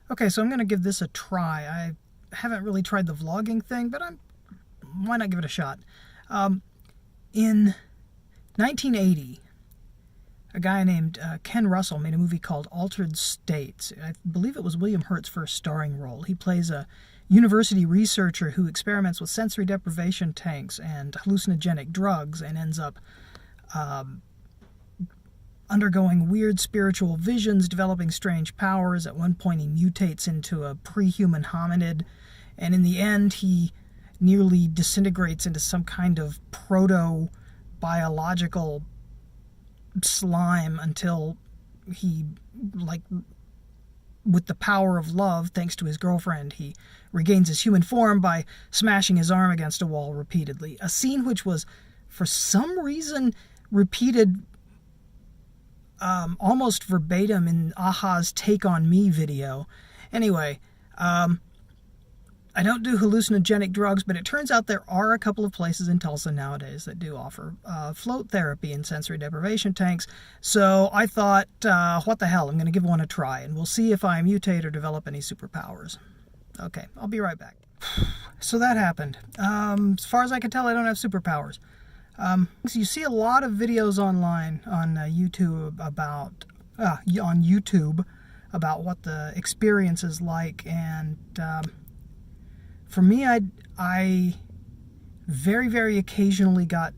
Okay, so I'm going to give this a try. I haven't really tried the vlogging thing, but why not give it a shot? In 1980, a guy named Ken Russell made a movie called Altered States. I believe it was William Hurt's first starring role. He plays a university researcher who experiments with sensory deprivation tanks and hallucinogenic drugs and ends up undergoing weird spiritual visions, developing strange powers. At one point he mutates into a pre-human hominid, and in the end he nearly disintegrates into some kind of proto-biological slime until he, like, with the power of love, thanks to his girlfriend, he regains his human form by smashing his arm against a wall repeatedly. A scene which was, for some reason, repeated almost verbatim in a-ha's Take On Me video. Anyway, I don't do hallucinogenic drugs, but it turns out there are a couple of places in Tulsa nowadays that do offer float therapy and sensory deprivation tanks. So I thought, what the hell, I'm going to give one a try, and we'll see if I mutate or develop any superpowers. Okay, I'll be right back. So that happened. As far as I can tell, I don't have superpowers. So you see a lot of videos online on YouTube about what the experience is like, and for me, I very, very occasionally got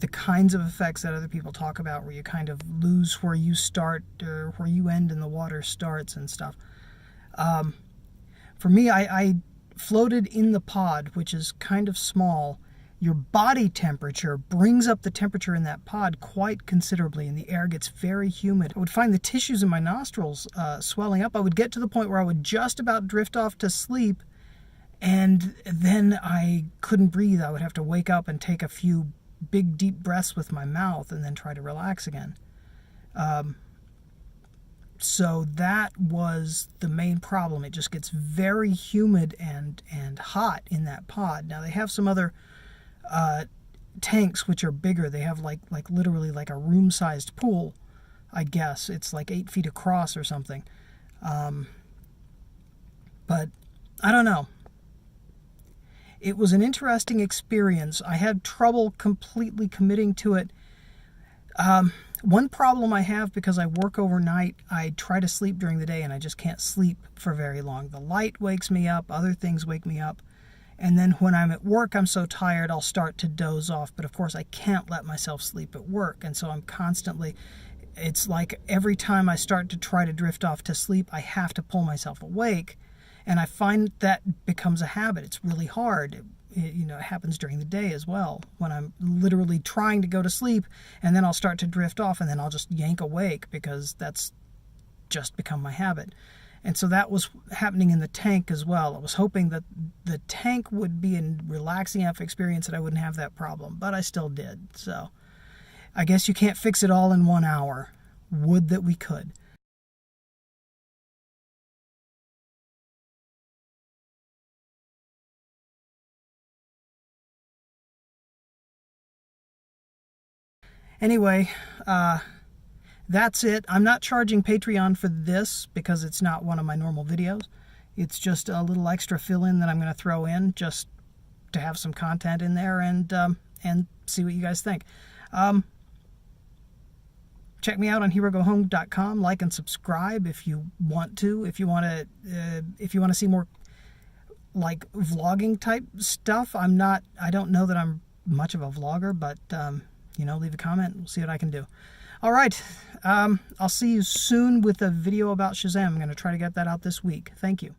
the kinds of effects that other people talk about, where you kind of lose where you start or where you end and the water starts and stuff. For me, I floated in the pod, which is kind of small. Your body temperature brings up the temperature in that pod quite considerably, and the air gets very humid. I would find the tissues in my nostrils swelling up. I would get to the point where I would just about drift off to sleep, and then I couldn't breathe. I would have to wake up and take a few big, deep breaths with my mouth and then try to relax again. So that was the main problem. It just gets very humid and hot in that pod. Now, they have some other tanks which are bigger. They have like literally like a room-sized pool, I guess. It's like 8 feet across or something. But I don't know. It was an interesting experience. I had trouble completely committing to it. One problem I have, because I work overnight, I try to sleep during the day and I just can't sleep for very long. The light wakes me up, other things wake me up. And then when I'm at work, I'm so tired, I'll start to doze off. But of course, I can't let myself sleep at work. And so I'm constantly, it's like every time I start to try to drift off to sleep, I have to pull myself awake. And I find that becomes a habit. It's really hard. It happens during the day as well, when I'm literally trying to go to sleep, and then I'll start to drift off, and then I'll just yank awake because that's just become my habit. And so that was happening in the tank as well. I was hoping that the tank would be a relaxing enough experience that I wouldn't have that problem, but I still did. So I guess you can't fix it all in 1 hour. Would that we could. Anyway, that's it. I'm not charging Patreon for this because it's not one of my normal videos. It's just a little extra fill-in that I'm going to throw in just to have some content in there and see what you guys think. Check me out on herogohome.com. Like and subscribe if you want to. If you want to see more like vlogging type stuff. I don't know that I'm much of a vlogger, but leave a comment. We'll see what I can do. All right. I'll see you soon with a video about Shazam. I'm going to try to get that out this week. Thank you.